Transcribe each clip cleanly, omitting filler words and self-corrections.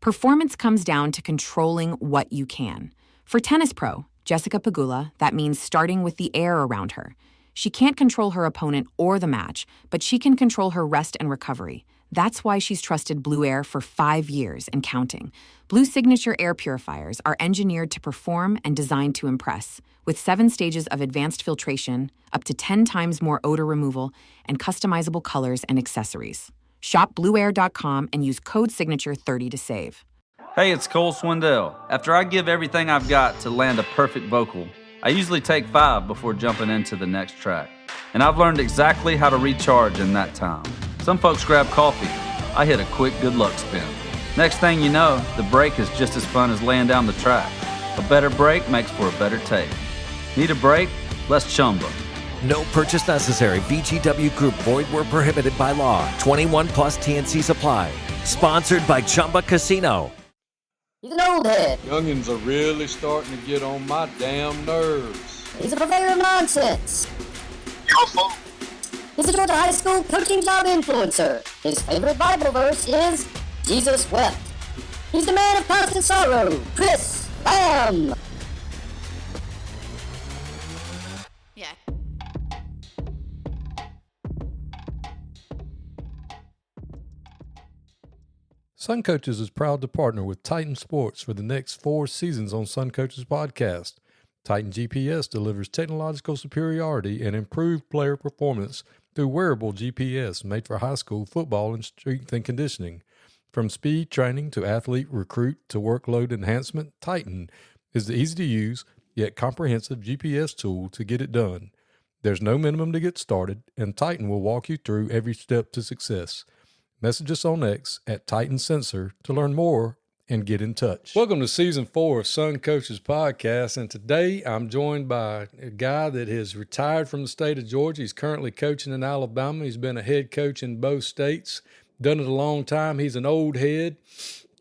Performance comes down to controlling what you can. For tennis pro, Jessica Pegula, that means starting with the air around her. She can't control her opponent or the match, but she can control her rest and recovery. That's why she's trusted Blue Air for 5 years and counting. Blue Signature air purifiers are engineered to perform and designed to impress, with 7 stages of advanced filtration, up to 10 times more odor removal, and customizable colors and accessories. Shop blueair.com and use code SIGNATURE30 to save. Hey, it's Cole Swindell. After I give everything I've got to land a perfect vocal, I usually take 5 before jumping into the next track. And I've learned exactly how to recharge in that time. Some folks grab coffee. I hit a quick good luck spin. Next thing you know, the break is just as fun as laying down the track. A better break makes for a better take. Need a break? Let's chumba. No purchase necessary. VGW Group. Void where prohibited by law. 21 plus TNCs apply. Sponsored by Chumba Casino. He's an old head. Youngins are really starting to get on my damn nerves. He's a purveyor of nonsense. He's a Georgia high school coaching job influencer. His favorite Bible verse is, Jesus wept. He's the man of constant sorrow, Chris Lamb. Yeah. Sun Coaches is proud to partner with Titan Sports for the next 4 seasons on Sun Coaches podcast. Titan GPS delivers technological superiority and improved player performance through wearable GPS made for high school football and strength and conditioning. From speed training to athlete recruit to workload enhancement, Titan is the easy-to-use yet comprehensive GPS tool to get it done. There's no minimum to get started, and Titan will walk you through every step to success. Message us on X at Titan Sensor to learn more and get in touch. Welcome to Season 4 of Sun Coaches Podcast, and today I'm joined by a guy that has retired from the state of Georgia. He's currently coaching in Alabama. He's been a head coach in both states, done it a long time. He's an old head.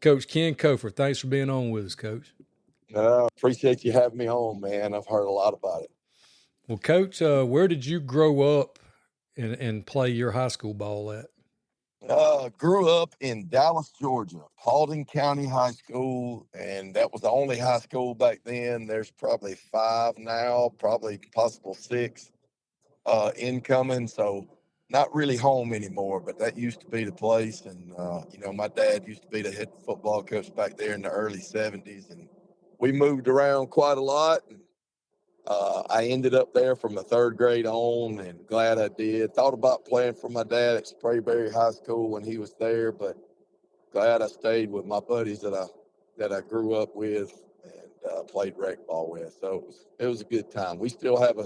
Coach Ken Cofer, thanks for being on with us, Coach. Appreciate you having me on, man. I've heard a lot about it. Well, Coach, where did you grow up and play your high school ball at? Grew up in Dallas, Georgia, Paulding County High School, and that was the only high school back then. There's probably 5 now, probably possible 6 incoming, so not really home anymore, but that used to be the place. And, my dad used to be the head football coach back there in the early 70s, and we moved around quite a lot. I ended up there from the 3rd grade on, and glad I did. Thought about playing for my dad at Sprayberry High School when he was there, but glad I stayed with my buddies that I grew up with and played rec ball with. So it was a good time. We still have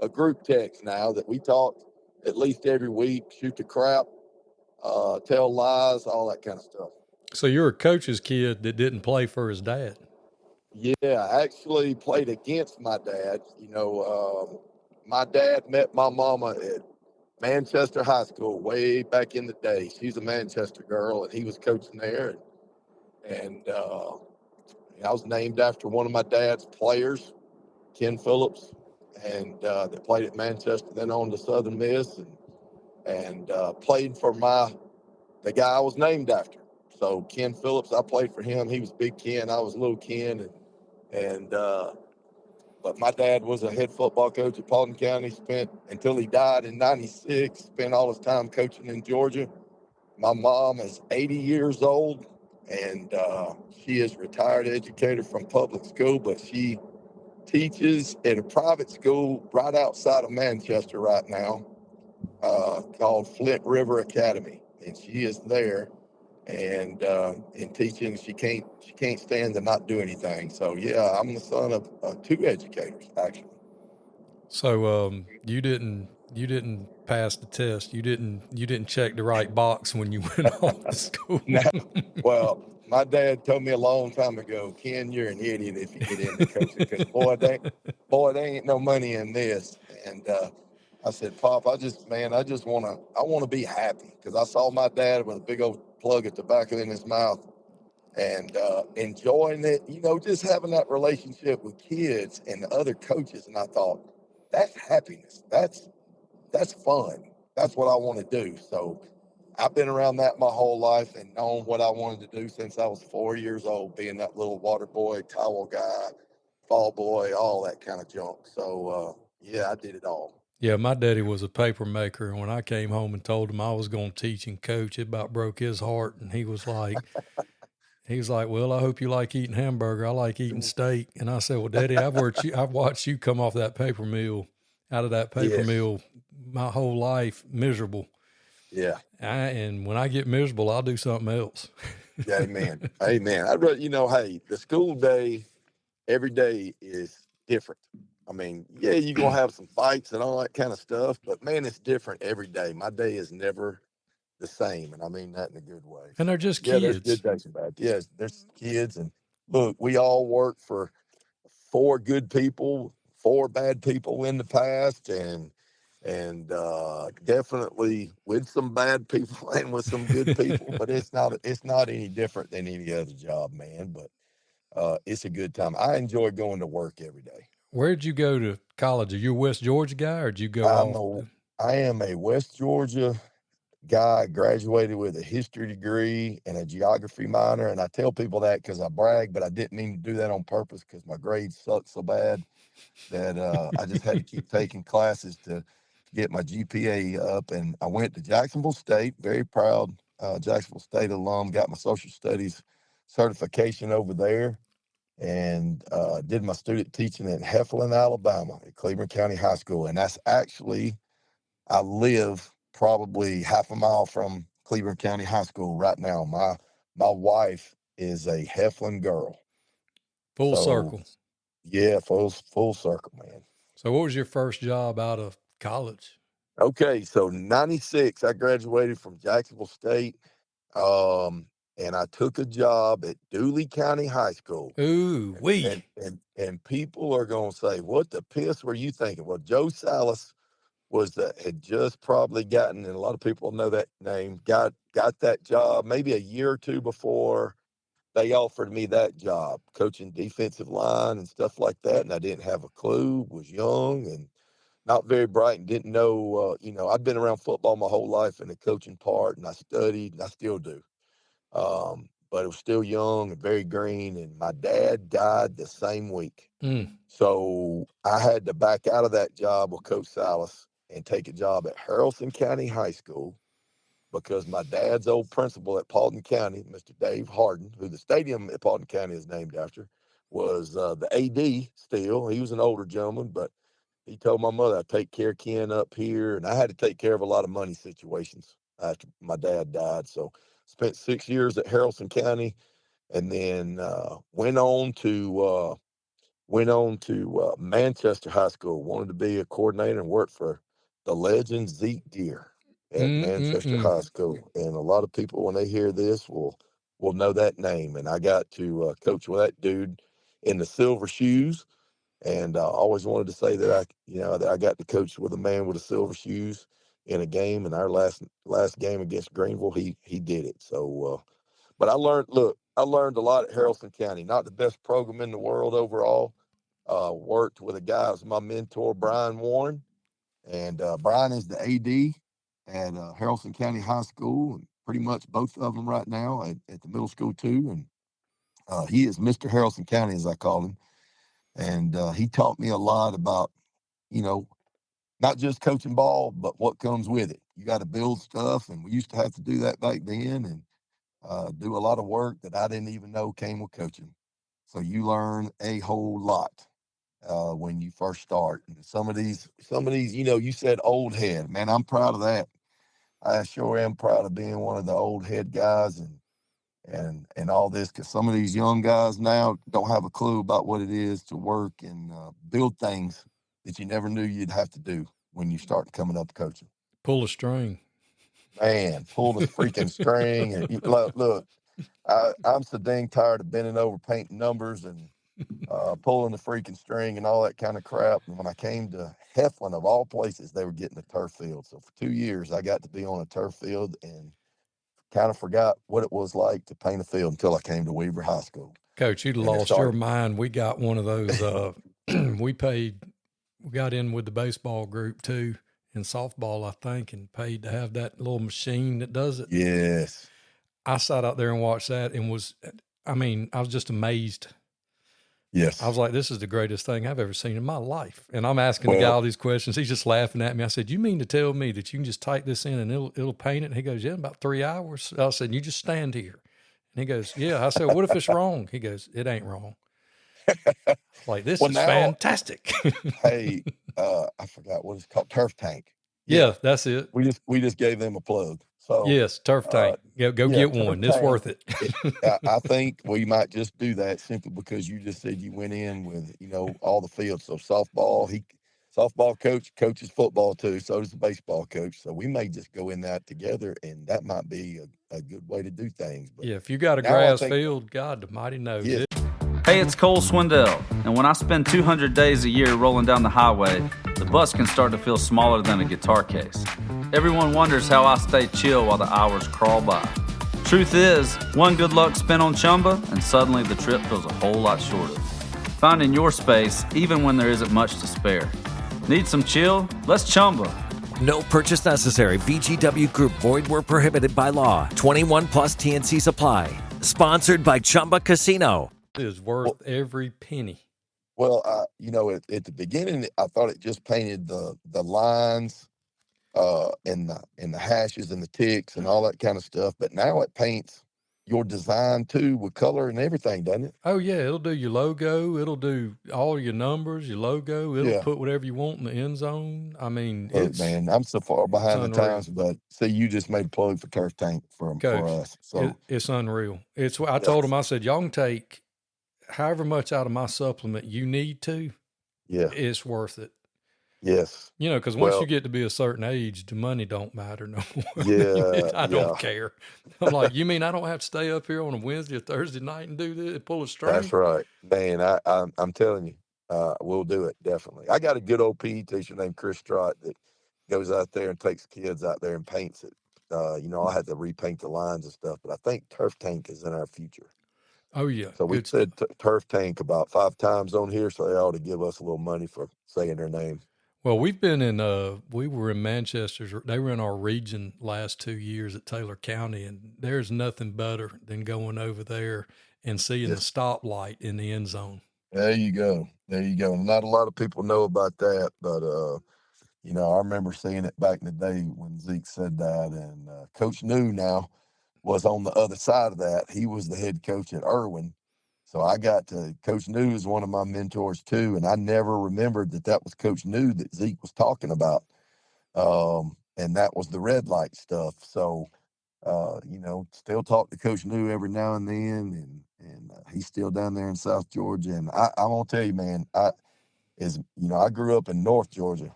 a group text now that we talk at least every week, shoot the crap, tell lies, all that kind of stuff. So you're a coach's kid that didn't play for his dad. Yeah, I actually played against my dad. My dad met my mama at Manchester High School way back in the day. She's a Manchester girl, and he was coaching there. And I was named after one of my dad's players, Ken Phillips, and that played at Manchester, then on to Southern Miss, and played for the guy I was named after. So Ken Phillips, I played for him. He was Big Ken, I was Little Ken, but my dad was a head football coach at Paulding County, spent until he died in 96, spent all his time coaching in Georgia. My mom is 80 years old, and she is a retired educator from public school, but she teaches at a private school right outside of Manchester right now called Flint River Academy, and she is there. And in teaching, she can't stand to not do anything. So yeah, I'm the son of 2 educators actually. So you didn't pass the test. You didn't check the right box when you went off to school. No. Well, my dad told me a long time ago, Ken, you're an idiot if you get into coaching, because boy, there ain't no money in this. And I said, Pop, I just want to be happy, because I saw my dad with a big old plug of tobacco in his mouth and enjoying it, just having that relationship with kids and the other coaches. And I thought, that's happiness. That's fun. That's what I want to do. So I've been around that my whole life and known what I wanted to do since I was 4 years old, being that little water boy, towel guy, fall boy, all that kind of junk. So, yeah, I did it all. Yeah, my daddy was a paper maker, and when I came home and told him I was going to teach and coach, it about broke his heart. And he was like, "Well, I hope you like eating hamburger. I like eating steak." And I said, "Well, Daddy, I've watched you come off that paper mill, out of that paper Yes. mill, my whole life miserable. Yeah. And when I get miserable, I'll do something else." Yeah, amen. Amen. I'd rather, hey, the school day, every day is different. I mean, yeah, you're going to have some fights and all that kind of stuff, but man, it's different every day. My day is never the same. And I mean that in a good way. And they're just Yeah, there's kids. good days and bad. Yes, there's kids. And look, we all work for 4 good people, 4 bad people in the past, and definitely with some bad people and with some good people. But it's not any different than any other job, man. But it's a good time. I enjoy going to work every day. Where'd you go to college? Are you a West Georgia guy, or did you go off? I am a West Georgia guy. Graduated with a history degree and a geography minor, and I tell people that because I brag, but I didn't mean to do that on purpose because my grades sucked so bad that I just had to keep taking classes to get my GPA up. And I went to Jacksonville State, very proud Jacksonville State alum, got my social studies certification over there, and did my student teaching in Heflin, Alabama at Cleveland County High School. And that's actually, I live probably half a mile from Cleveland County High School right now. My wife is a Heflin girl. Full circle. Yeah, full circle, man. So what was your first job out of college? Okay, so 96, I graduated from Jacksonville State, and I took a job at Dooley County High School. Ooh, And people are gonna say, "What the piss were you thinking?" Well, Joe Salas had just probably gotten, and a lot of people know that name, got that job maybe a year or two before they offered me that job, coaching defensive line and stuff like that. And I didn't have a clue, was young and not very bright, and didn't know, I'd been around football my whole life in the coaching part, and I studied, and I still do. But it was still young and very green, and my dad died the same week. So I had to back out of that job with Coach Salas and take a job at Haralson County High School, because my dad's old principal at Paulding County, Mr. Dave Harden, who the stadium at Paulding County is named after, was the AD still. He was an older gentleman, but he told my mother, "I'd take care of Ken up here." And I had to take care of a lot of money situations after my dad died. So spent 6 years at Haralson County, and then went on to Manchester High School. Wanted to be a coordinator and work for the legend Zeke Deer at Manchester High School. And a lot of people, when they hear this, will know that name. And I got to coach with that dude in the silver shoes. And I always wanted to say that I got to coach with a man with the silver shoes in a game. And our last game against Greenville, he did it. So, but I learned a lot at Haralson County. Not the best program in the world overall. Worked with a guy who's my mentor, Brian Warren, and Brian is the AD at Haralson County High School, and pretty much both of them right now at the middle school too. And he is Mr. Haralson County, as I call him. And he taught me a lot about, not just coaching ball, but what comes with it. You got to build stuff, and we used to have to do that back then, and do a lot of work that I didn't even know came with coaching. So you learn a whole lot when you first start. And some of these, you said old head, man. I'm proud of that. I sure am proud of being one of the old head guys and all this, because some of these young guys now don't have a clue about what it is to work and build things that you never knew you'd have to do when you start coming up coaching. Pull a string. Man, pull the freaking string. And look, I'm so dang tired of bending over, painting numbers, and pulling the freaking string and all that kind of crap. And when I came to Heflin, of all places, they were getting a turf field. So for 2 years, I got to be on a turf field and kind of forgot what it was like to paint a field until I came to Weaver High School. Coach, you'd lost your mind. We got one of those. We got in with the baseball group too, in softball, I think, and paid to have that little machine that does it. Yes. I sat out there and watched that and I was just amazed. Yes. I was like, this is the greatest thing I've ever seen in my life. And I'm asking the guy Well- all these questions. He's just laughing at me. I said, you mean to tell me that you can just type this in and it'll paint it? And he goes, yeah, in about 3 hours. I said, you just stand here. And he goes, yeah. I said, what if it's wrong? He goes, it ain't wrong. Like, this Well, is now- fantastic. Hey, I forgot what it's called. Turf Tank. Yeah, that's it. We just gave them a plug. So Yes, Turf Tank. Go get Turf one. It's Tank. worth it. I think we might just do that simply because you just said you went in with, all the fields. So softball coach coaches football too. So does the baseball coach. So we may just go in that together, and that might be a good way to do things. But Yeah, if you got a now I grass think- field, God the mighty knows Yes. it. Hey, it's Cole Swindell, and when I spend 200 days a year rolling down the highway, the bus can start to feel smaller than a guitar case. Everyone wonders how I stay chill while the hours crawl by. Truth is, one good luck spin on Chumba, and suddenly the trip feels a whole lot shorter. Finding your space, even when there isn't much to spare. Need some chill? Let's Chumba. No purchase necessary. VGW Group. Void where prohibited by law. 21 plus TNC Supply. Sponsored by Chumba Casino. It is worth every penny. Well, at the beginning, I thought it just painted the lines, and the hashes and the ticks and all that kind of stuff. But now it paints your design too with color and everything, doesn't it? Oh yeah, it'll do your logo. It'll do all your numbers, your logo. It'll Yeah. put whatever you want in the end zone. I mean, Look, it's man, I'm so far behind the unreal. times, but see, you just made a plug for Turf Tank for Coach, us. So it's unreal. I told him, I said, y'all can take however much out of my supplement you need to. yeah, It's worth it. yes, Because once Well- you get to be a certain age, the money don't matter no more. Yeah, I don't yeah. care. I'm like, you mean I don't have to stay up here on a Wednesday or Thursday night and do this and pull a string? that's right, man. I'm telling you, we'll do it definitely. I got a good old PE teacher named Chris Strott that goes out there and takes kids out there and paints it. I had to repaint the lines and stuff, but I think Turf Tank is in our future. Oh yeah. So we good said Turf Tank about 5 times on here, so they ought to give us a little money for saying their name. Well, we've been we were in Manchester. They were in our region last 2 years at Taylor County, and there's nothing better than going over there and seeing the stoplight in the end zone. There you go. There you go. Not a lot of people know about that, but I remember seeing it back in the day when Zeke said that, and Coach New now was on the other side of that. He was the head coach at Irwin. So I got to Coach New is one of my mentors too, and I never remembered that was Coach New that Zeke was talking about, and that was the red light stuff. So, still talk to Coach New every now and then, and he's still down there in South Georgia. And I'm gonna tell you, man, I grew up in North Georgia,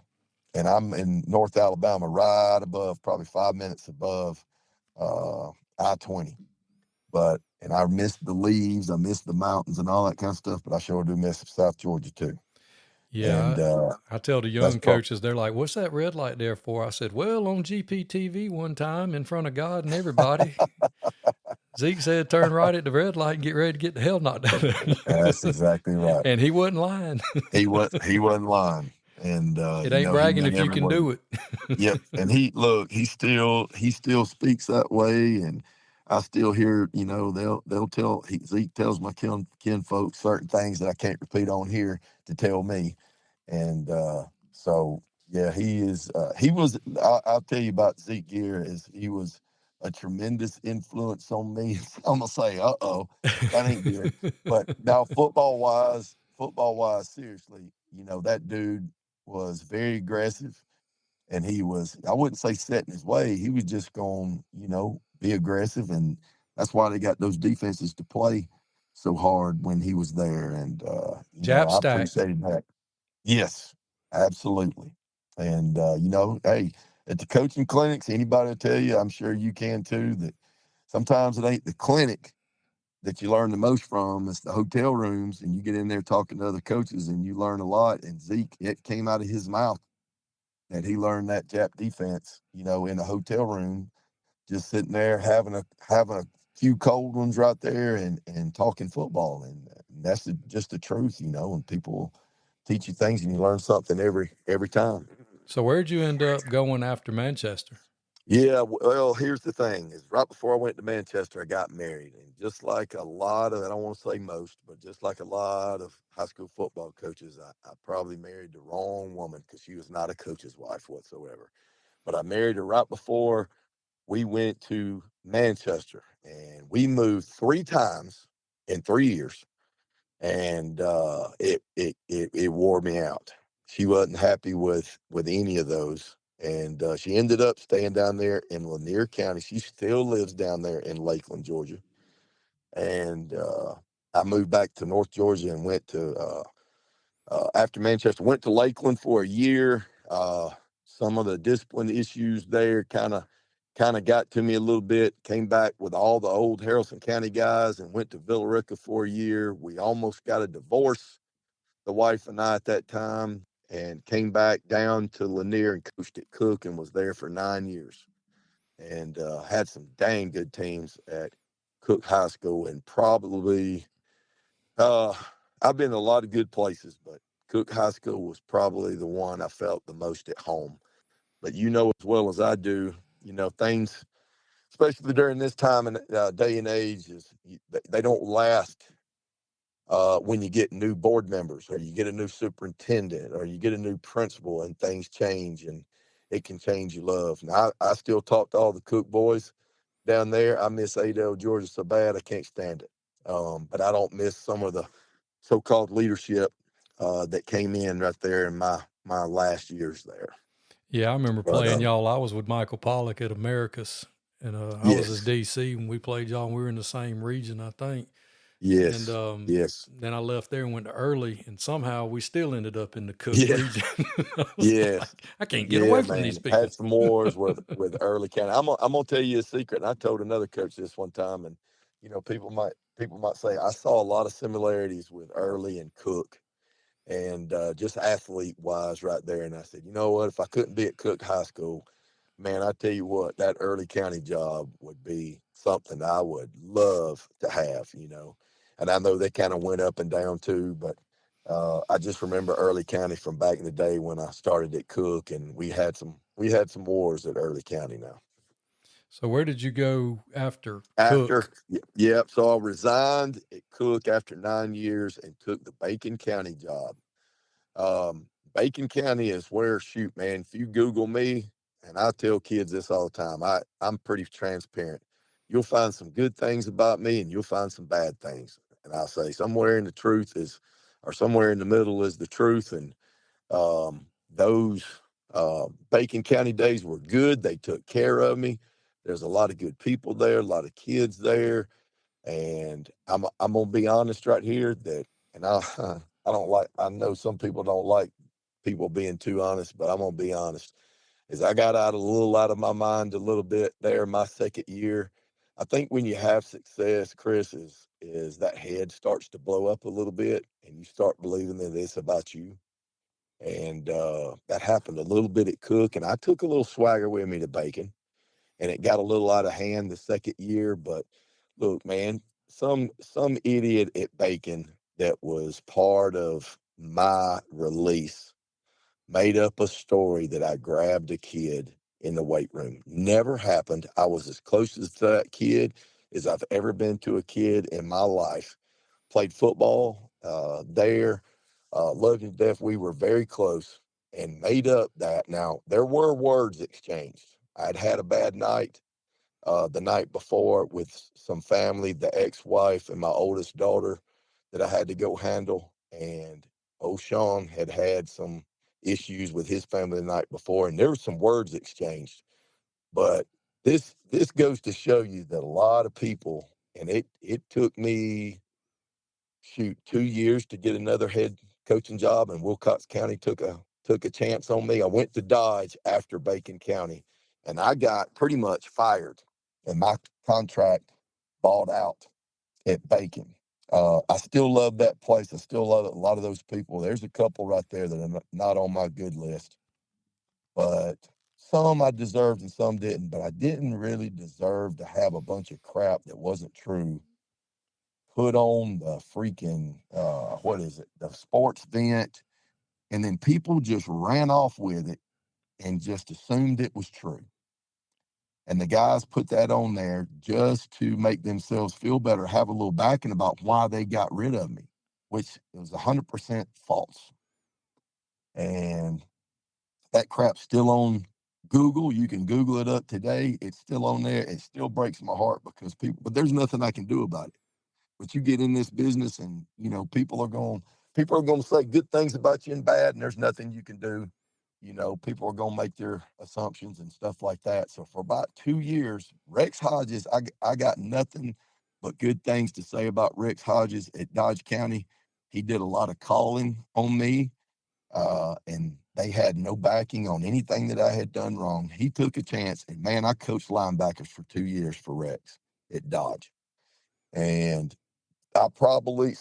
and I'm in North Alabama, right above, probably 5 minutes above I-20. And I missed the leaves, I missed the mountains and all that kind of stuff, but I sure do miss South Georgia too. Yeah. And I tell the young coaches, they're like, what's that red light there for? I said, well, on GPTV one time in front of God and everybody, Zeke said, turn right at the red light and get ready to get the hell knocked out of you. that's exactly right. And he wasn't lying. He wasn't lying. And It ain't bragging if you can do it. Yep. And he still speaks that way, and I still hear, they'll tell Zeke tells my kin folks certain things that I can't repeat on here to tell me. And so yeah, I'll tell you about Zeke Gear is he was a tremendous influence on me. I'm gonna say, that ain't good. But now football wise, seriously, that dude was very aggressive, and he was, I wouldn't say set in his way. He was just going, be aggressive, and that's why they got those defenses to play so hard when he was there. And Jab I stack. appreciated that. Yes, absolutely. And hey, at the coaching clinics, anybody will tell you, I'm sure you can too, that sometimes it ain't the clinic that you learn the most from, it's the hotel rooms, and you get in there talking to other coaches and you learn a lot. And Zeke, it came out of his mouth that he learned that Jap defense, in a hotel room, just sitting there having a few cold ones right there and talking football. And that's just the truth, and people teach you things and you learn something every time. So where'd you end up going after Manchester? Yeah, well, here's the thing: is right before I went to Manchester, I got married, and just like a lot of, I don't want to say most, but just like a lot of high school football coaches, I probably married the wrong woman because she was not a coach's wife whatsoever. But I married her right before we went to Manchester, and we moved 3 times in 3 years, and it wore me out. She wasn't happy with any of those, and she ended up staying down there in Lanier County. She still lives down there in Lakeland, Georgia, and I moved back to North Georgia and went to after Manchester, went to Lakeland for a year. Some of the discipline issues there kind of got to me a little bit. Came back with all the old Haralson County guys and went to Villarica for a year. We almost got a divorce, the wife and I at that time, and came back down to Lanier and coached at Cook and was there for 9 years. And had some dang good teams at Cook High School, and probably uh, I've been to a lot of good places, but Cook High School was probably the one I felt the most at home. But you know as well as I do, things, especially during this time and day and age, they don't last when you get new board members or you get a new superintendent or you get a new principal and things change and it can change your love. Now, I still talk to all the Cook boys down there. I miss Adel, Georgia so bad I can't stand it. But I don't miss some of the so-called leadership that came in right there in my last years there. Yeah, I remember But playing y'all. I was with Michael Pollock at Americas, and I was his yes, DC when we played y'all. And we were in the same region, I think. And yes, yes, then I left there and went to Early, and somehow we still ended up in the Cook yeah, region. I was yes, like, I can't get yeah, away from man. these people. Had some wars with early county. I'm gonna tell you a secret. And I told another coach this one time, and people might say I saw a lot of similarities with Early and Cook, and just athlete wise right there. And I said, you know what? If I couldn't be at Cook High School, man, I tell you what, that early county job would be something I would love to have. And I know they kind of went up and down too, but I just remember early county from back in the day when I started at Cook, and we had some wars at early county now. So where did you go after After, Cook? yep, so I resigned at Cook after 9 years and took the Bacon County job. Um, Bacon County is where, shoot, man, if you Google me, and I tell kids this all the time, I'm pretty transparent. You'll find some good things about me and you'll find some bad things. And I say somewhere in the truth is, or somewhere in the middle is the truth. And those Bacon County days were good. They took care of me. There's a lot of good people there, a lot of kids there. And I'm gonna be honest right here that, and I don't like. I know some people don't like people being too honest, but I'm gonna be honest. Is I got a little out of my mind a little bit there my second year. I think when you have success, Chris, is that head starts to blow up a little bit, and you start believing that it's about you. And that happened a little bit at Cook, and I took a little swagger with me to Bacon, and it got a little out of hand the second year. But look, man, some idiot at Bacon that was part of my release made up a story that I grabbed a kid in the weight room. Never happened. I was as close to that kid as I've ever been to a kid in my life. Played football there, loved him to death. We were very close and made up that. Now, there were words exchanged. I'd had a bad night the night before with some family, the ex-wife and my oldest daughter that I had to go handle. And O'Shawn had some issues with his family the night before, and there were some words exchanged. But this goes to show you that a lot of people, and it took me, shoot, 2 years to get another head coaching job, and Wilcox County took a chance on me. I went to Dodge after Bacon County, and I got pretty much fired, and my contract bought out at Bacon. I still love that place. I still love a lot of those people. There's a couple right there that are not on my good list, but some I deserved and some didn't. But I didn't really deserve to have a bunch of crap that wasn't true put on the freaking what is it, the sports vent, and then people just ran off with it and just assumed it was true. And the guys put that on there just to make themselves feel better, have a little backing about why they got rid of me, which was 100% false. And that crap's still on Google. You can Google it up today. It's still on there. It still breaks my heart because but there's nothing I can do about it. But you get in this business and, people are going to say good things about you and bad, and there's nothing you can do. People are going to make their assumptions and stuff like that. So for about 2 years, Rex Hodges, I got nothing but good things to say about Rex Hodges at Dodge County. He did a lot of calling on me, and they had no backing on anything that I had done wrong. He took a chance, and man, I coached linebackers for 2 years for Rex at Dodge. And I probably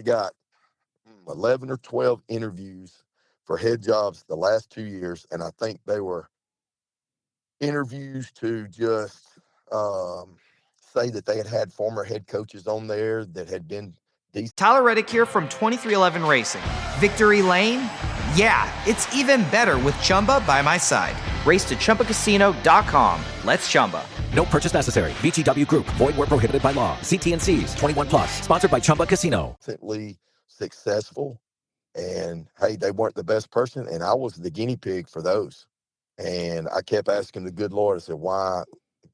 got 11 or 12 interviews for head jobs the last 2 years. And I think they were interviews to just say that they had former head coaches on there that had been decent. Tyler Reddick here from 2311 Racing. Victory Lane? Yeah, it's even better with Chumba by my side. Race to ChumbaCasino.com. Let's Chumba. No purchase necessary. VGW Group. Void where prohibited by law. See T&Cs. 21 plus. Sponsored by Chumba Casino. Successful. And, hey, they weren't the best person, and I was the guinea pig for those. And I kept asking the good Lord, I said, why,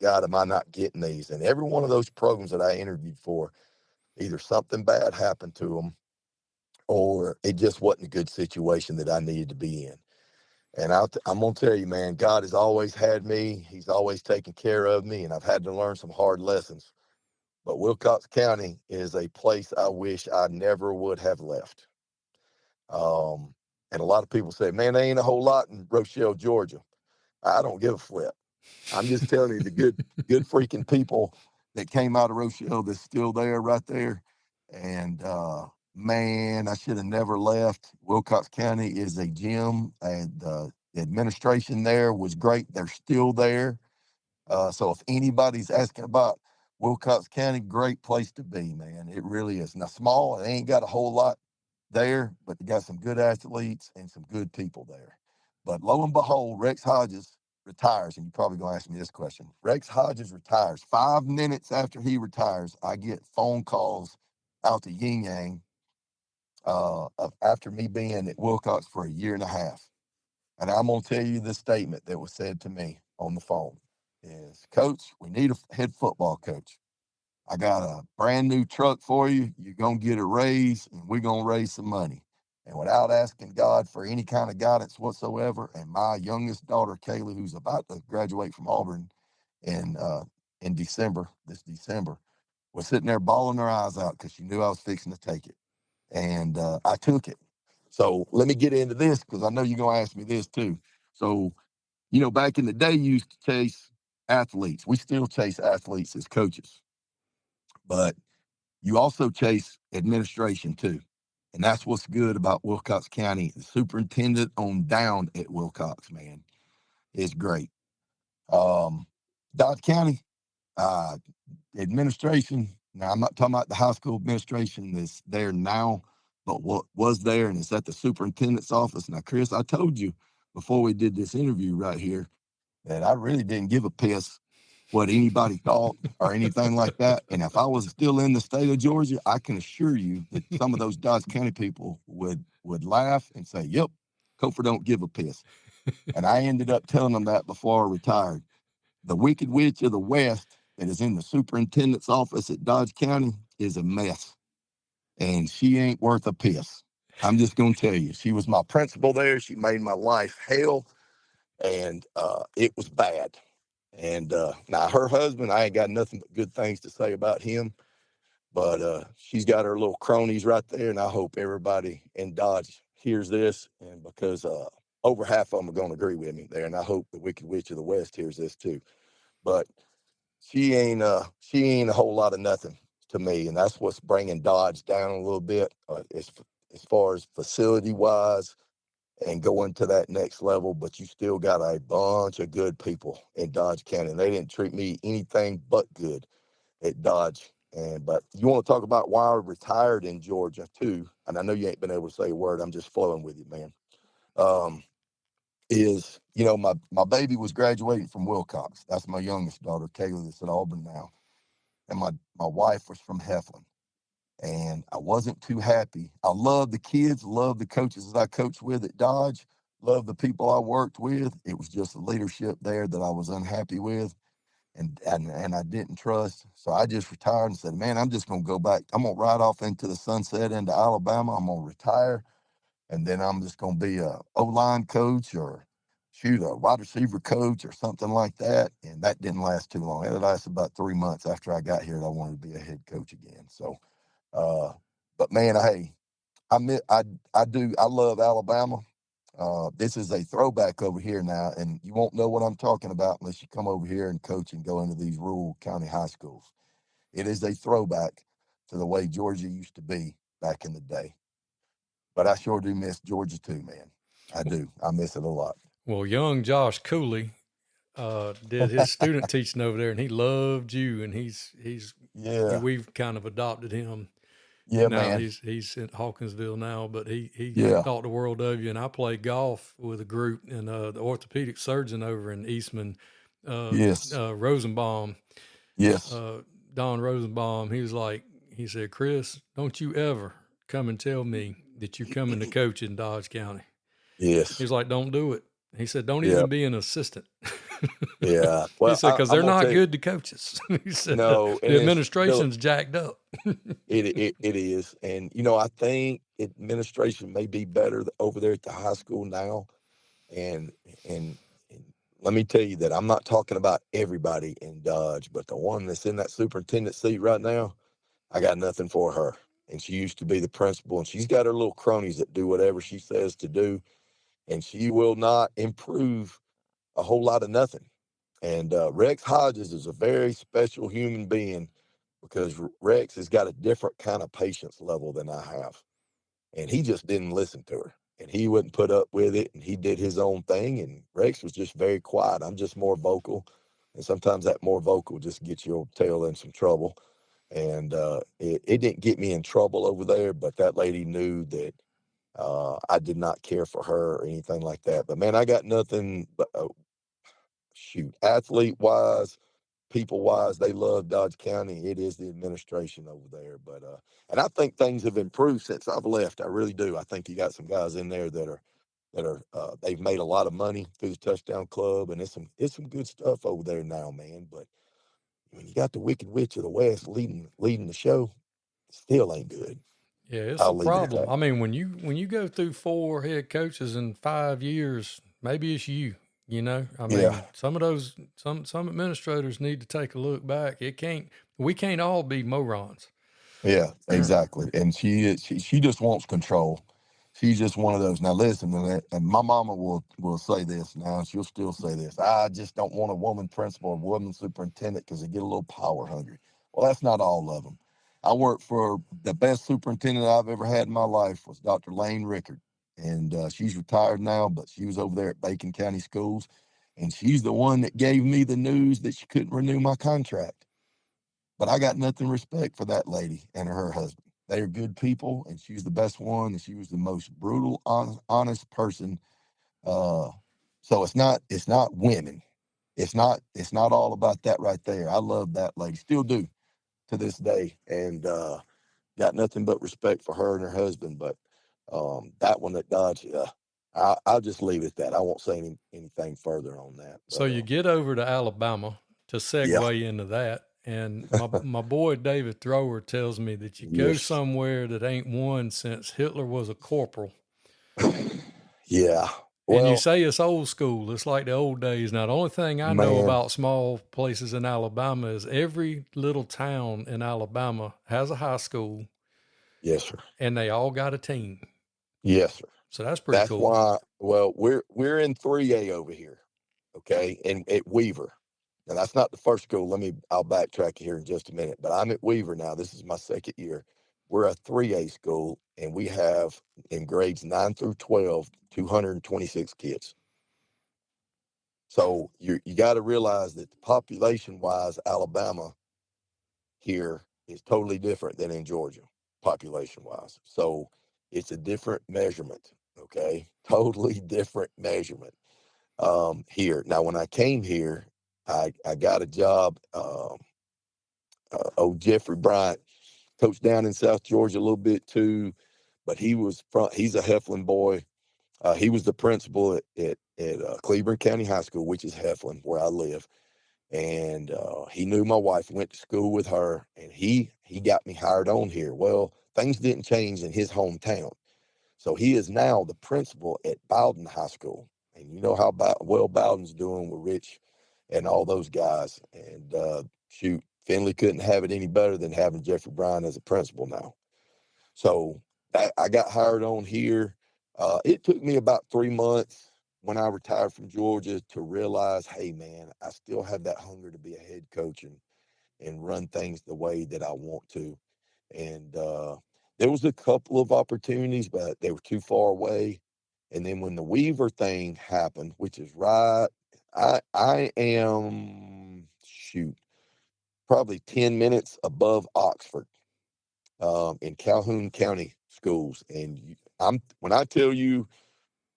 God, am I not getting these? And every one of those programs that I interviewed for, either something bad happened to them or it just wasn't a good situation that I needed to be in. And I'm going to tell you, man, God has always had me. He's always taken care of me, and I've had to learn some hard lessons. But Wilcox County is a place I wish I never would have left. And a lot of people say, man, there ain't a whole lot in Rochelle, Georgia. I don't give a flip. I'm just telling you the good freaking people that came out of Rochelle that's still there right there. And, man, I should have never left. Wilcox County is a gem, and the administration there was great. They're still there. So if anybody's asking about Wilcox County, great place to be, man. It really is. Now, small, it ain't got a whole lot there, but they got some good athletes and some good people there. But lo and behold, Rex Hodges retires, and you're probably going to ask me this question. Rex Hodges retires. 5 minutes after he retires, I get phone calls out to Yin Yang after me being at Wilcox for a year and a half. And I'm going to tell you the statement that was said to me on the phone is, Coach, we need a head football coach. I got a brand new truck for you. You're going to get a raise, and we're going to raise some money. And without asking God for any kind of guidance whatsoever, and my youngest daughter, Kayla, who's about to graduate from Auburn in December, this December, was sitting there bawling her eyes out because she knew I was fixing to take it. And I took it. So let me get into this because I know you're going to ask me this too. So, back in the day, you used to chase athletes. We still chase athletes as coaches. But you also chase administration too. And that's what's good about Wilcox County. The superintendent on down at Wilcox, man, is great. Dodge County administration, now I'm not talking about the high school administration that's there now, but what was there, and it's at the superintendent's office. Now, Chris, I told you before we did this interview right here that I really didn't give a piss what anybody thought or anything like that. And if I was still in the state of Georgia, I can assure you that some of those Dodge County people would laugh and say, yep, Cofer don't give a piss. And I ended up telling them that before I retired. The Wicked Witch of the West that is in the superintendent's office at Dodge County is a mess. And she ain't worth a piss. I'm just going to tell you, she was my principal there. She made my life hell. And it was bad. And now her husband, I ain't got nothing but good things to say about him, but she's got her little cronies right there. And I hope everybody in Dodge hears this, and because over half of them are going to agree with me there. And I hope the Wicked Witch of the West hears this too. But she ain't a whole lot of nothing to me. And that's what's bringing Dodge down a little bit as far as facility wise, and going to that next level. But you still got a bunch of good people in Dodge County. And they didn't treat me anything but good at Dodge. But you want to talk about why I retired in Georgia too, and I know you ain't been able to say a word. I'm just flowing with you, man. is, you know, my baby was graduating from Wilcox. That's my youngest daughter, Kayla, that's at Auburn now. And my wife was from Heflin. And I wasn't too happy. I love the kids, love the coaches that I coached with at Dodge, love the people I worked with. It was just the leadership there that I was unhappy with and I didn't trust. So I just retired and said, man, I'm just going to go back. I'm going to ride off into the sunset into Alabama. I'm going to retire. And then I'm just going to be a O-line coach or shoot a wide receiver coach or something like that. And that didn't last too long. It lasted about 3 months after I got here and I wanted to be a head coach again. So, but man, hey, I love Alabama. This is a throwback over here now, and you won't know what I'm talking about unless you come over here and coach and go into these rural county high schools. It is a throwback to the way Georgia used to be back in the day. But I sure do miss Georgia too, man. I do. I miss it a lot. Well, young Josh Cooley did his student teaching over there, and he loved you, and Yeah. we've kind of adopted him. Yeah, Now man. he's in Hawkinsville now, but he Yeah. thought the world of you. And I played golf with a group, and the orthopedic surgeon over in Eastman, Yes. Rosenbaum, Yes. Don Rosenbaum. He said, Chris, don't you ever come and tell me that you're coming to coach in Dodge County. Yes. He's like, don't do it. He said, don't Yeah. even be an assistant. Yeah. He Well, said, because they're I'm gonna not tell you, good to coaches. He said, no, and the it's administration's jacked up. it is, and you know, I think administration may be better over there at the high school now, and and and let me tell you that I'm not talking about everybody in Dodge, but the one that's in that superintendent seat right now, I got nothing for her. And she used to be the principal, and she's got her little cronies that do whatever she says to do, and she will not improve a whole lot of nothing. And Rex Hodges is a very special human being because Rex has got a different kind of patience level than I have. And he just didn't listen to her. And he wouldn't put up with it. And he did his own thing. And Rex was just very quiet. I'm just more vocal. And sometimes that more vocal just gets your tail in some trouble. And it didn't get me in trouble over there, but that lady knew that I did not care for her or anything like that. But man, I got nothing but shoot, athlete wise, people wise, they love Dodge County. It is the administration over there. But and I think things have improved since I've left. I really do. I think you got some guys in there that are they've made a lot of money through the touchdown club, and it's some good stuff over there now, man. But when you got the Wicked Witch of the West leading the show, it still ain't good. Yeah, it's a I'll leave it at problem. that. I mean, when you go through 4 head coaches in 5 years, maybe it's you. You know, I mean, Yeah. some of those some administrators need to take a look back. We can't all be morons. Yeah, exactly. And she just wants control. She's just one of those. Now listen, and my mama will say this now, and she'll still say this. I just don't want a woman principal or woman superintendent because they get a little power hungry. Well, that's not all of them. I worked for the best superintendent I've ever had in my life was Dr. Lane Rickard, and she's retired now, but she was over there at Bacon County Schools, and she's the one that gave me the news that she couldn't renew my contract. But I got nothing respect for that lady and her husband. They are good people, and she's the best one, and she was the most brutal, honest person. Uh, so it's not women. It's not all about that right there. I love that lady, still do to this day, and got nothing but respect for her and her husband. But that one at Dodge, I'll just leave it at that. I won't say anything further on that. But, So you get over to Alabama to yeah, segue into that, and my boy David Thrower tells me that you go yes, somewhere that ain't won since Hitler was a corporal. yeah. And you Well, say it's old school. It's like the old days. Now, the only thing I know man, about small places in Alabama is every little town in Alabama has a high school, yes, sir. and they all got a team. Yes, sir. So that's pretty That's cool. why. Well, we're in 3A over here, okay, and at Weaver. Now that's not the first school. I'll backtrack here in just a minute. But I'm at Weaver now. This is my second year. We're a 3A school, and we have in grades 9 through 12, 226 kids. So you got to realize that the population wise, Alabama here is totally different than in Georgia, population wise. So it's a different measurement, okay? Totally different measurement. here. Now, when I came here, I got a job. Old Jeffrey Bryant coached down in South Georgia a little bit too, but he's a Heflin boy. He was the principal at Cleveland County High School, which is Heflin, where I live. And he knew my wife, went to school with her, and he got me hired on here. Well, things didn't change in his hometown. So he is now the principal at Paulding High School. And you know how well Bowden's doing with Rich and all those guys. And shoot, Finley couldn't have it any better than having Jeffrey Bryan as a principal now. So I got hired on here. It took me about 3 months when I retired from Georgia to realize, hey, man, I still have that hunger to be a head coach and run things the way that I want to. And there was a couple of opportunities, but they were too far away. And then when the Weaver thing happened, which is right, I am, probably 10 minutes above Oxford in Calhoun County schools. And when I tell you,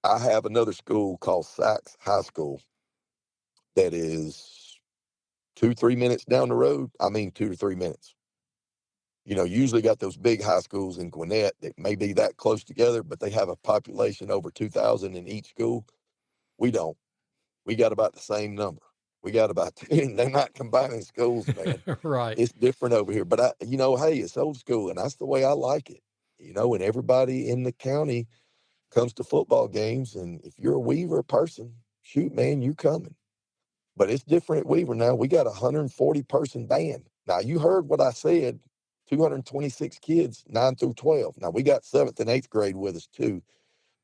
I have another school called Sachs High School that is 2-3 minutes down the road. I mean, 2 to 3 minutes. Usually got those big high schools in Gwinnett that may be that close together, but they have a population over 2,000 in each school. We don't. We got about the same number. We got about 10. They're not combining schools, man. Right. It's different over here. But, hey, it's old school, and that's the way I like it. And everybody in the county comes to football games, and if you're a Weaver person, shoot, man, you coming. But it's different at Weaver now. We got a 140-person band. Now, you heard what I said, 226 kids, 9 through 12. Now, we got 7th and 8th grade with us, too.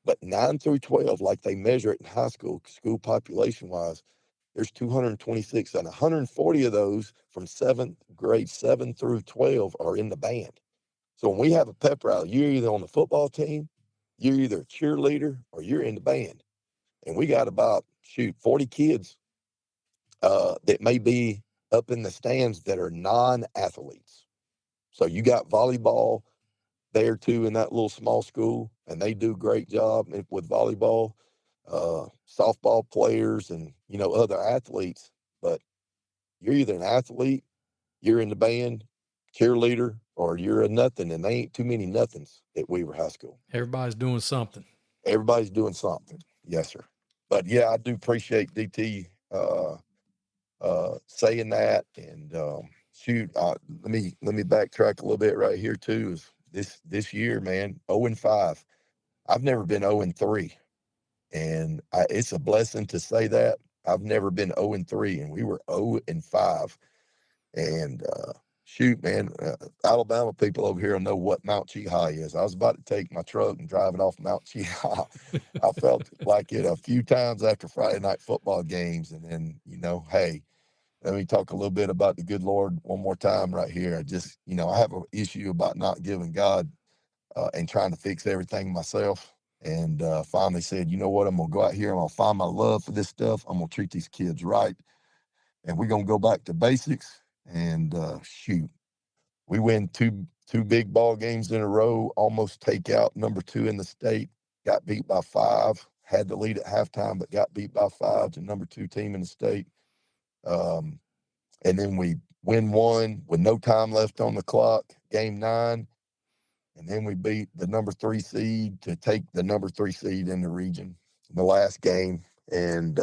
But 9 through 12, like they measure it in high school population-wise, there's 226, and 140 of those from 7th grade 7 through 12 are in the band. So when we have a pep rally, you're either on the football team, you're either a cheerleader, or you're in the band. And we got about, 40 kids that may be up in the stands that are non-athletes. So you got volleyball there too in that little small school, and they do a great job with volleyball, softball players, and other athletes. But you're either an athlete, you're in the band, cheerleader, or you're a nothing, and they ain't too many nothings at Weaver High School. Everybody's doing something. Everybody's doing something. Yes, sir. But yeah, I do appreciate DT saying that. And let me backtrack a little bit right here too. Is this year, man, 0-5. I've never been 0-3, and it's a blessing to say that. I've never been 0-3, and we were 0-5. And man, Alabama people over here know what Mount Cheeha is. I was about to take my truck and drive it off Mount Cheeha. I felt like it a few times after Friday night football games. And then, hey, let me talk a little bit about the good Lord one more time right here. I just, I have an issue about not giving God and trying to fix everything myself. And finally said, you know what, I'm going to go out here. I'm going to find my love for this stuff. I'm going to treat these kids right. And we're going to go back to basics. And we win two big ball games in a row, almost take out number 2 in the state, got beat by 5, had the lead at halftime, but got beat by 5 to number 2 team in the state. And then we win 1 with no time left on the clock, game 9. And then we beat the number 3 seed to take the number 3 seed in the region in the last game. And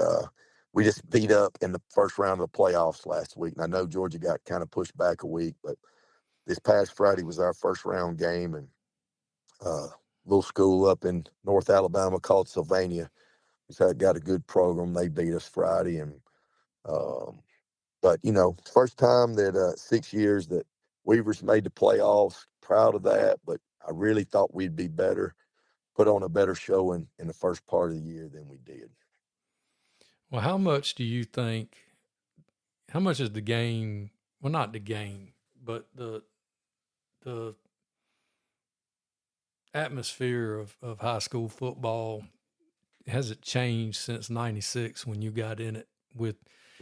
we just beat up in the first round of the playoffs last week. And I know Georgia got kind of pushed back a week, but this past Friday was our first round game. And little school up in North Alabama called Sylvania. We've got a good program. They beat us Friday. And but, first time that 6 years that Weaver's made the playoffs. Proud of that. But I really thought we'd be better, put on a better showing in the first part of the year than we did. Well, how much is the game, well, not the game, but the atmosphere of high school football, has it changed since 96 when you got in it with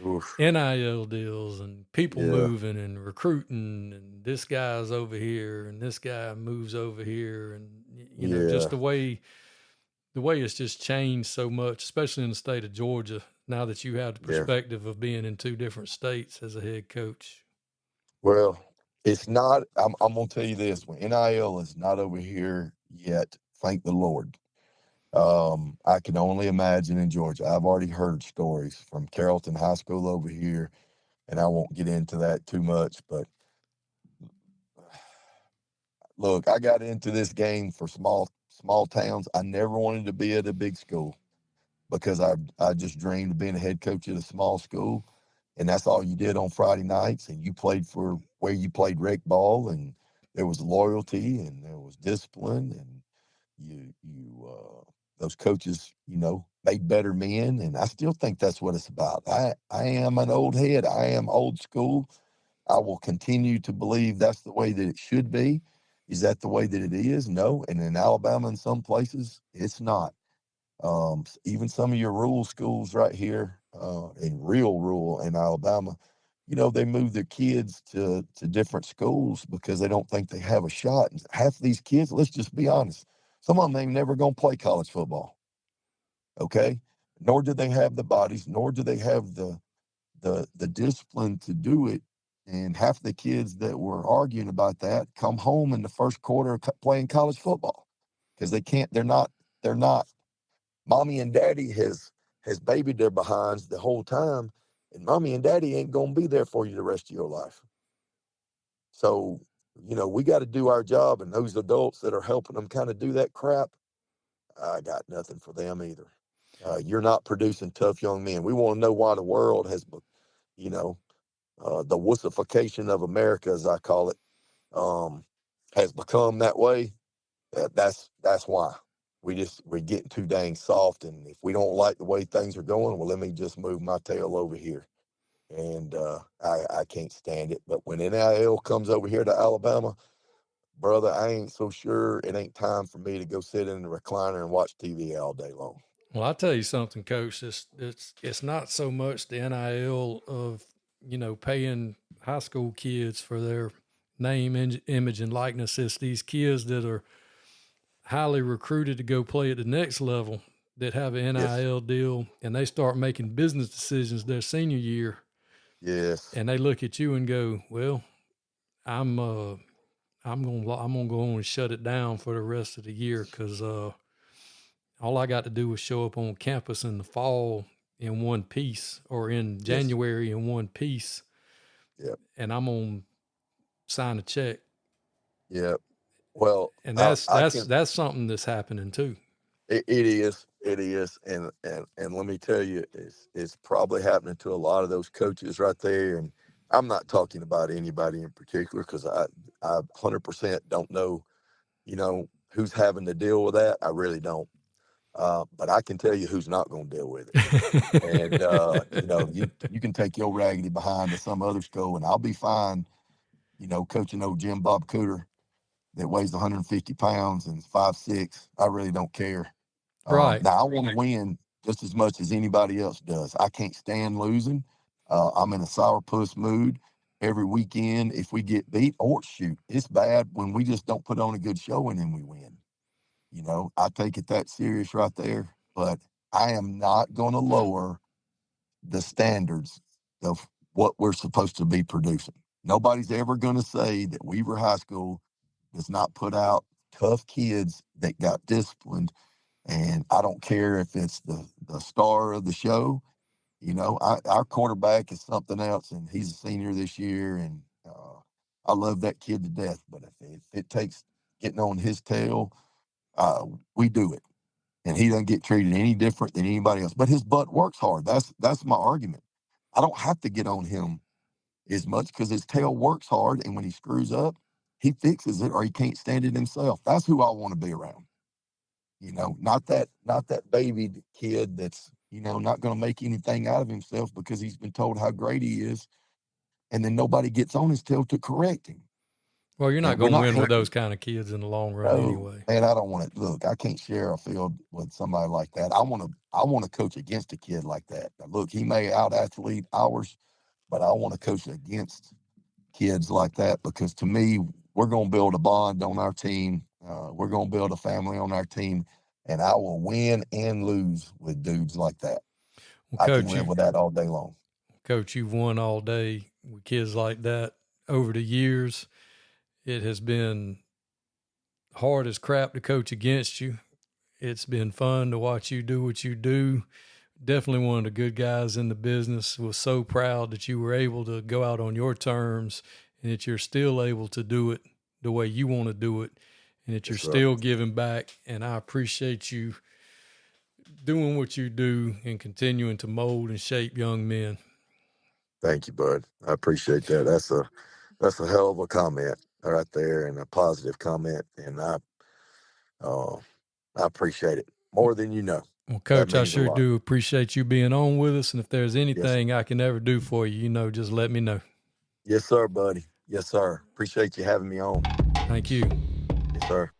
Oof. NIL deals and people Yeah. moving and recruiting, and this guy's over here and this guy moves over here, and just the way the way it's just changed so much, especially in the state of Georgia, now that you have the Yeah. perspective of being in 2 different states as a head coach. Well, it's not. I'm gonna tell you this: when NIL is not over here yet, thank the Lord. I can only imagine in Georgia. I've already heard stories from Carrollton High School over here, and I won't get into that too much. But look, I got into this game for small towns. I never wanted to be at a big school because I just dreamed of being a head coach at a small school, and that's all you did on Friday nights. And you played for where you played rec ball, and there was loyalty and there was discipline, and those coaches, made better men, and I still think that's what it's about. I am an old head. I am old school. I will continue to believe that's the way that it should be. Is that the way that it is? No. And in Alabama, in some places, it's not. Even some of your rural schools right here, in real rural in Alabama, they move their kids to different schools because they don't think they have a shot. And half of these kids, let's just be honest, some of them ain't never going to play college football. Okay. Nor do they have the bodies, nor do they have the discipline to do it. And half the kids that were arguing about that come home in the first quarter playing college football because they can't, they're not. Mommy and daddy has babied their behinds the whole time, and mommy and daddy ain't going to be there for you the rest of your life. So, we got to do our job, and those adults that are helping them kind of do that crap, I got nothing for them either. You're not producing tough young men. We want to know why the world has, the wussification of America, as I call it, has become that way. That's why. We're getting too dang soft, and if we don't like the way things are going, well, let me just move my tail over here. And I can't stand it. But when NIL comes over here to Alabama, brother, I ain't so sure it ain't time for me to go sit in the recliner and watch TV all day long. Well, I'll tell you something, Coach. It's not so much the NIL of, paying high school kids for their name, image, and likeness. It's these kids that are highly recruited to go play at the next level that have an NIL deal, and they start making business decisions their senior year. Yes. And they look at you and go, well, I'm gonna go on and shut it down for the rest of the year because all I got to do is show up on campus in the fall in one piece or in January in one piece. Yep. And I'm gonna sign a check. Yep. Well, and that's something that's happening too. It is, and let me tell you, it's probably happening to a lot of those coaches right there. And I'm not talking about anybody in particular because I 100% don't know, who's having to deal with that. I really don't. But I can tell you who's not going to deal with it. And you can take your raggedy behind to some other school, and I'll be fine. Coaching old Jim Bob Cooter that weighs 150 pounds and is 5'6". I really don't care. Right. Now, I want to win just as much as anybody else does. I can't stand losing. I'm in a sourpuss mood every weekend. If we get beat, or shoot, it's bad when we just don't put on a good showing and we win. I take it that serious right there. But I am not going to lower the standards of what we're supposed to be producing. Nobody's ever going to say that Weaver High School does not put out tough kids that got disciplined. And I don't care if it's the star of the show. Our quarterback is something else, and he's a senior this year, and I love that kid to death. But if it takes getting on his tail, we do it. And he doesn't get treated any different than anybody else. But his butt works hard. That's my argument. I don't have to get on him as much because his tail works hard, and when he screws up, he fixes it or he can't stand it himself. That's who I want to be around. Not that baby kid that's, not going to make anything out of himself because he's been told how great he is. And then nobody gets on his tail to correct him. Well, you're not going to win with those kind of kids in the long run anyway. Man, I don't want to look. I can't share a field with somebody like that. I want to coach against a kid like that. Now, look, he may out athlete ours, but I want to coach against kids like that because to me, we're going to build a bond on our team. We're going to build a family on our team. and I will win and lose with dudes like that. Well, I Coach, can live with that all day long. Coach, you've won all day with kids like that over the years. It has been hard as crap to coach against you. It's been fun to watch you do what you do. Definitely one of the good guys in the business. Was so proud that you were able to go out on your terms and that you're still able to do it the way you want to do it and that you're still giving back. And I appreciate you doing what you do and continuing to mold and shape young men. Thank you, bud. I appreciate that. That's a hell of a comment right there, and a positive comment, and I appreciate it more than you know. Well, Coach, I sure do appreciate you being on with us, and if there's anything I can ever do for you, just let me know. Yes, sir, buddy. Yes, sir. Appreciate you having me on. Thank you. Yes, sir.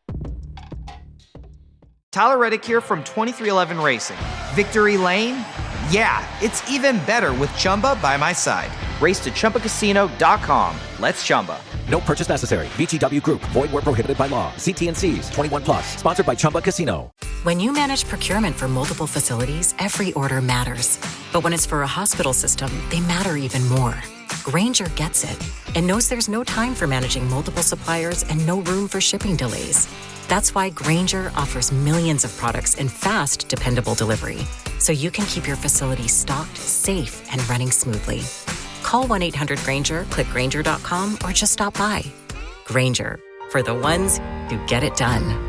Tyler Reddick here from 2311 Racing. Victory Lane? Yeah, it's even better with Chumba by my side. Race to ChumbaCasino.com. Let's Chumba. No purchase necessary. VGW Group. Void where prohibited by law. See T&Cs. 21 plus. Sponsored by Chumba Casino. When you manage procurement for multiple facilities, every order matters. But when it's for a hospital system, they matter even more. Grainger gets it and knows there's no time for managing multiple suppliers and no room for shipping delays. That's why Grainger offers millions of products in fast, dependable delivery, so you can keep your facility stocked, safe, and running smoothly. Call 1-800-GRAINGER, click Grainger.com, or just stop by. Grainger, for the ones who get it done.